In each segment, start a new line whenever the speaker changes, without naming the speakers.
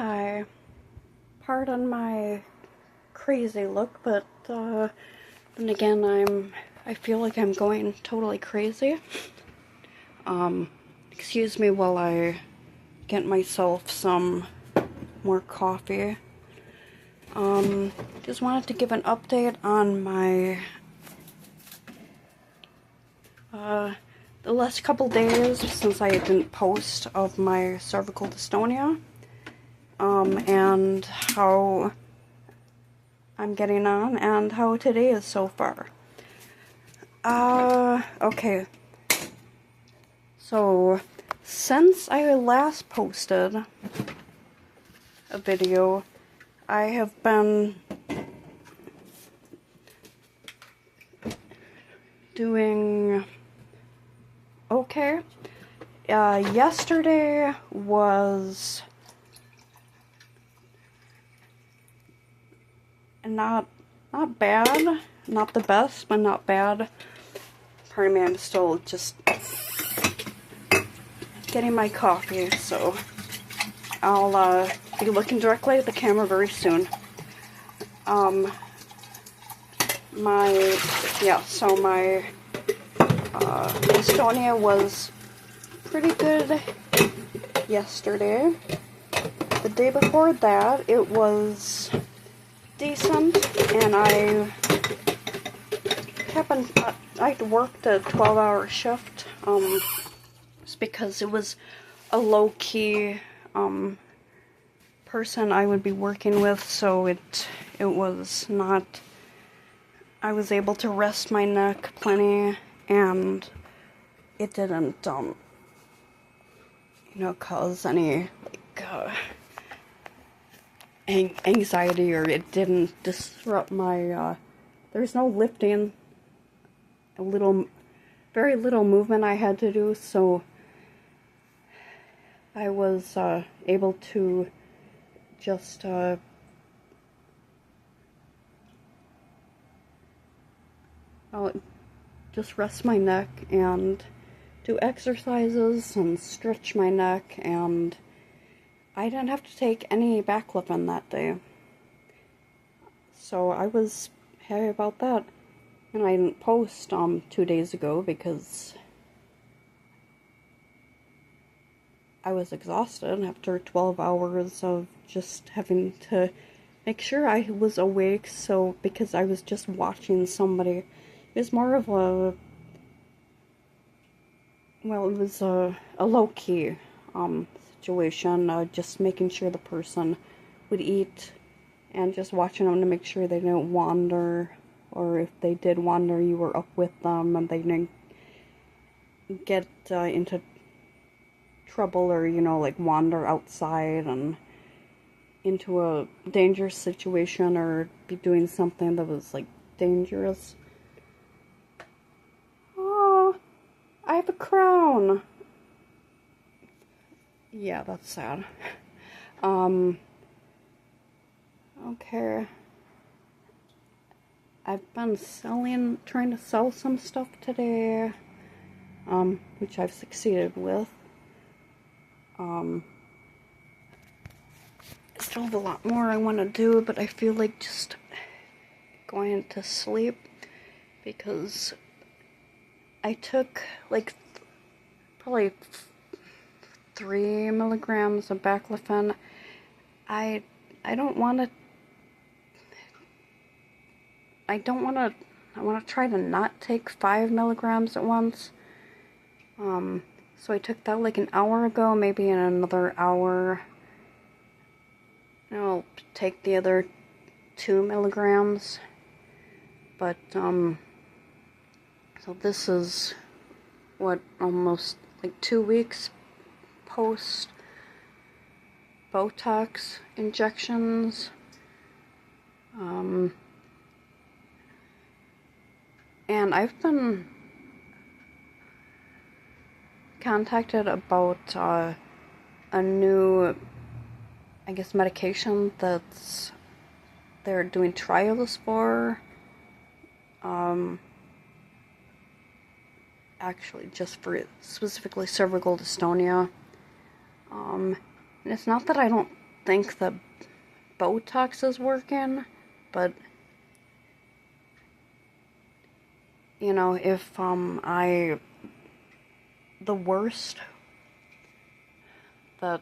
Hi. Pardon my crazy look, but then again, I feel like I'm going totally crazy. Excuse me while I get myself some more coffee. Just wanted to give an update on my the last couple days since I didn't post of my cervical dystonia. And how I'm getting on and how today is so far. Okay. So, since I last posted a video, I have been doing okay. Yesterday was not bad, not the best, but not bad. Pardon me, I'm still just getting my coffee, so I'll be looking directly at the camera very soon. My dystonia was pretty good yesterday. The day before that, it was decent, and I worked a 12-hour shift, just because it was a low-key person I would be working with, so it was not, I was able to rest my neck plenty, and it didn't, cause any, anxiety, or it didn't disrupt my, there's no lifting, very little movement I had to do, so I was, able to just, just rest my neck and do exercises and stretch my neck, and I didn't have to take any Baclofen that day. So I was happy about that. And I didn't post 2 days ago because I was exhausted after 12 hours of just having to make sure I was awake, so because I was just watching somebody. It was more of a, well, it was a low-key situation, just making sure the person would eat and just watching them to make sure they didn't wander, or if they did wander, you were up with them and they didn't get into trouble, or, wander outside and into a dangerous situation, or be doing something that was, dangerous. Oh, I have a crown. Yeah, that's sad. Okay. I've been trying to sell some stuff today, which I've succeeded with. I still have a lot more I want to do, but I feel like just going to sleep, because I took, probably 3 milligrams of Baclofen. I want to try to not take 5 milligrams at once. So I took that an hour ago, maybe in another hour I'll take the other 2 milligrams. But, so this is, almost 2 weeks post Botox injections. And I've been contacted about a new, medication that's they're doing trials for. Actually, just for specifically cervical dystonia. And it's not that I don't think that Botox is working, but you know, if the worst that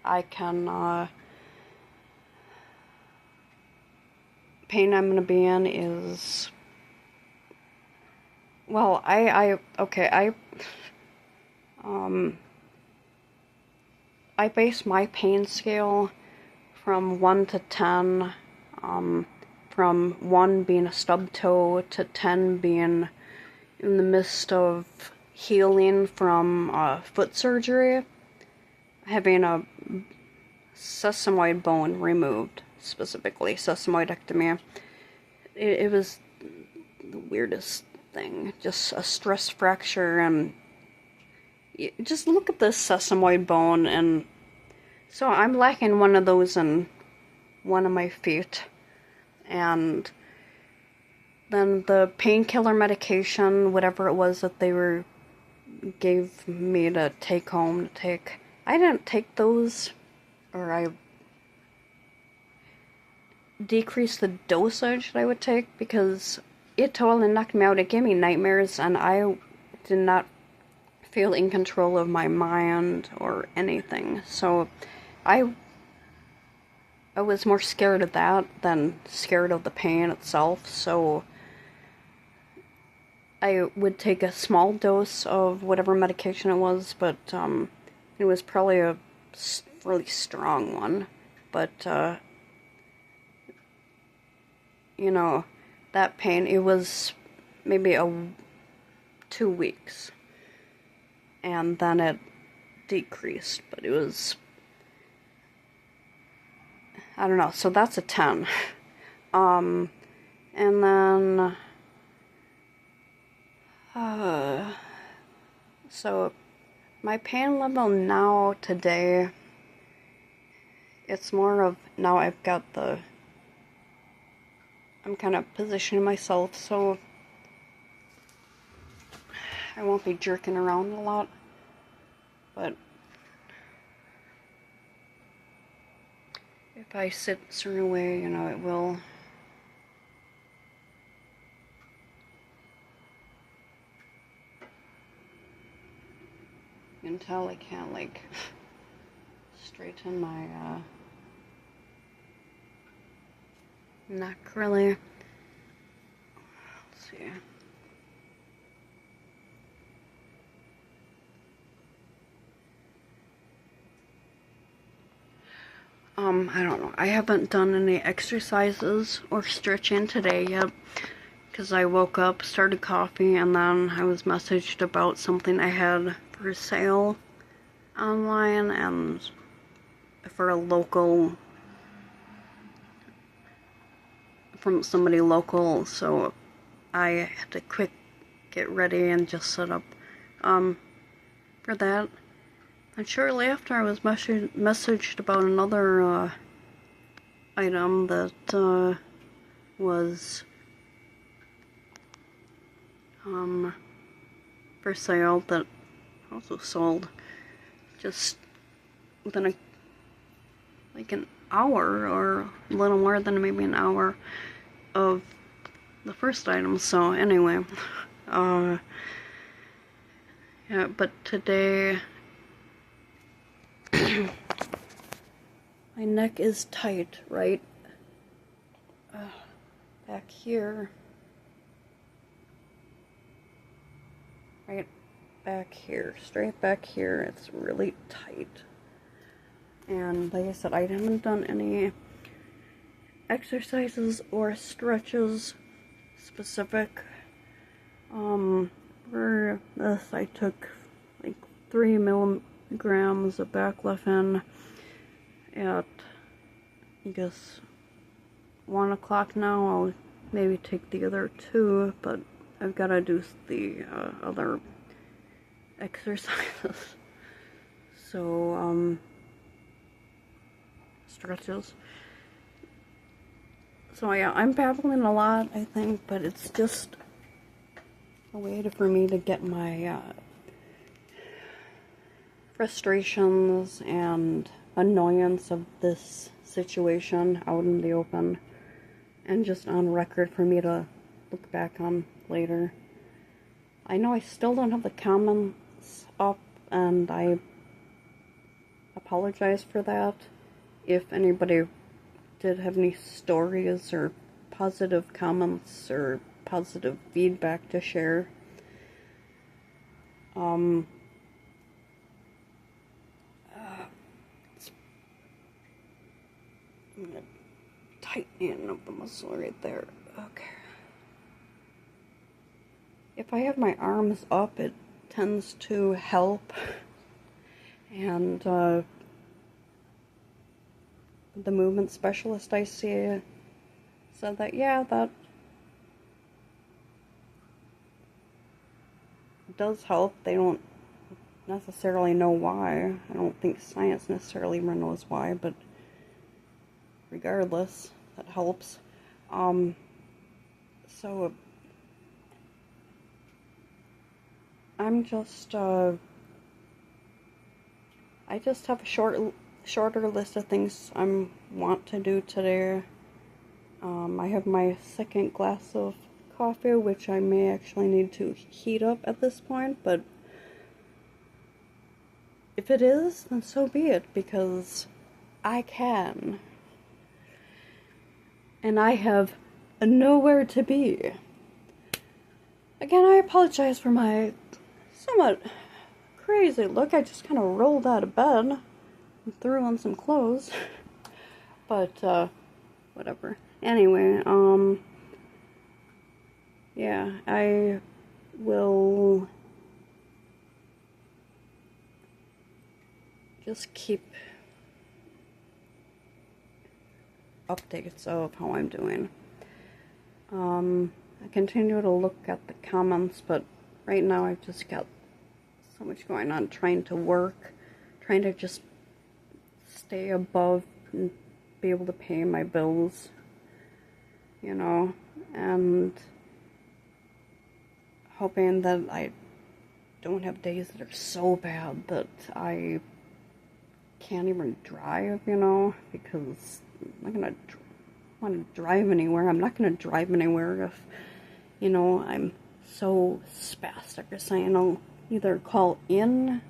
I can pain I'm gonna be in is, well, I base my pain scale from 1 to 10, from 1 being a stub toe to 10 being in the midst of healing from foot surgery, having a sesamoid bone removed, specifically sesamoidectomy. It was the weirdest thing, just a stress fracture, and just look at this sesamoid bone, and so I'm lacking one of those in one of my feet, and then the painkiller medication, whatever it was that they gave me to take home to take, I didn't take those, or I decreased the dosage that I would take, because it totally knocked me out. It gave me nightmares, and I did not feel in control of my mind or anything. So I was more scared of that than scared of the pain itself. So I would take a small dose of whatever medication it was, but it was probably a really strong one. But you know, that pain, it was maybe 2 weeks, and then it decreased, but it was, I don't know, so that's a 10. And then so my pain level now today, it's more of, now I've got I'm kind of positioning myself so I won't be jerking around a lot, but if I sit a certain way, you know, it will. You can tell I can't, like, straighten my neck really. Let's see. I don't know. I haven't done any exercises or stretching today yet, because I woke up, started coffee, and then I was messaged about something I had for sale online, and for a local, from somebody local, so I had to quick get ready and just set up for that. And shortly after, I was messaged about another item that was for sale, that also sold just within like an hour, or a little more than maybe an hour of the first item. So anyway, yeah, but today my neck is tight, right back here, right back here, straight back here. It's really tight, and like I said, I haven't done any exercises or stretches specific. For this, I took like 3 milligrams of Baclofen at, I guess, 1 o'clock now. I'll maybe take the other 2, but I've got to do the other exercises. So, stretches. So yeah, I'm babbling a lot, I think, but it's just a way for me to get my, frustrations and annoyance of this situation out in the open, and just on record for me to look back on later. I know I still don't have the comments up, and I apologize for that. If anybody did have any stories or positive comments or positive feedback to share, I'm gonna tighten up the muscle right there. Okay. If I have my arms up, it tends to help. And the movement specialist I see said that, yeah, that does help. They don't necessarily know why. I don't think science necessarily knows why, but regardless, that helps. So I'm just I just have a shorter list of things I want to do today. I have my second glass of coffee, which I may actually need to heat up at this point, but if it is, then so be it, because I can. And I have nowhere to be. Again, I apologize for my somewhat crazy look. I just kind of rolled out of bed and threw on some clothes. But, whatever. Anyway, yeah, I will just keep updates of how I'm doing. I continue to look at the comments, but right now I've just got so much going on, trying to work, trying to just stay above and be able to pay my bills, you know, and hoping that I don't have days that are so bad that I can't even drive, you know, because I'm not gonna want to drive anywhere. I'm not gonna drive anywhere if, you know, I'm so spastic or saying I'll either call in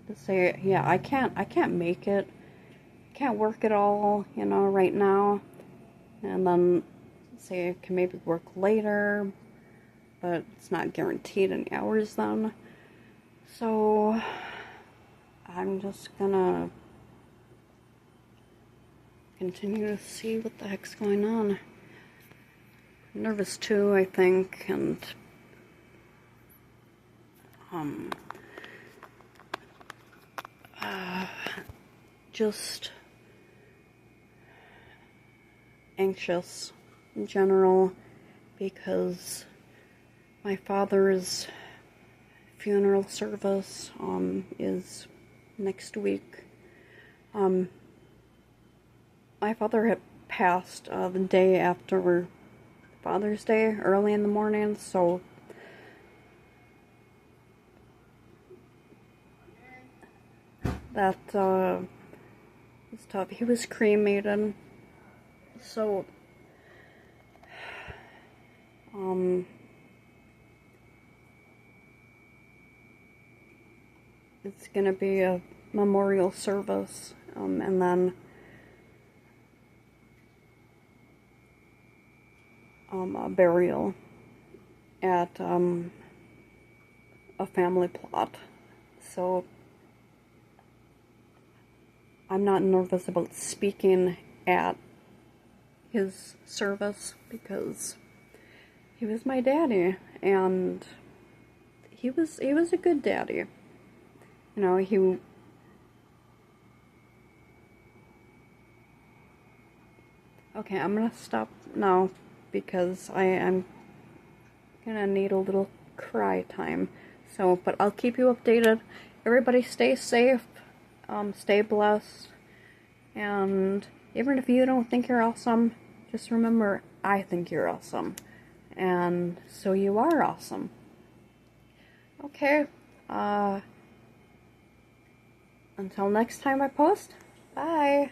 to say, yeah, I can't make it, can't work at all, you know, right now, and then say I can maybe work later, but it's not guaranteed any hours then. So I'm just gonna continue to see what the heck's going on. I'm nervous too, I think, and just anxious in general, because my father's funeral service is next week. My father had passed the day after Father's Day, early in the morning, so that was tough. He was cremated, so it's gonna be a memorial service, and then a burial at a family plot. So I'm not nervous about speaking at his service, because he was my daddy, and he was a good daddy. You know, okay, I'm gonna stop now because I am gonna need a little cry time. So, but I'll keep you updated. Everybody stay safe, stay blessed, and even if you don't think you're awesome, just remember, I think you're awesome, and so you are awesome. Okay, until next time I post, bye!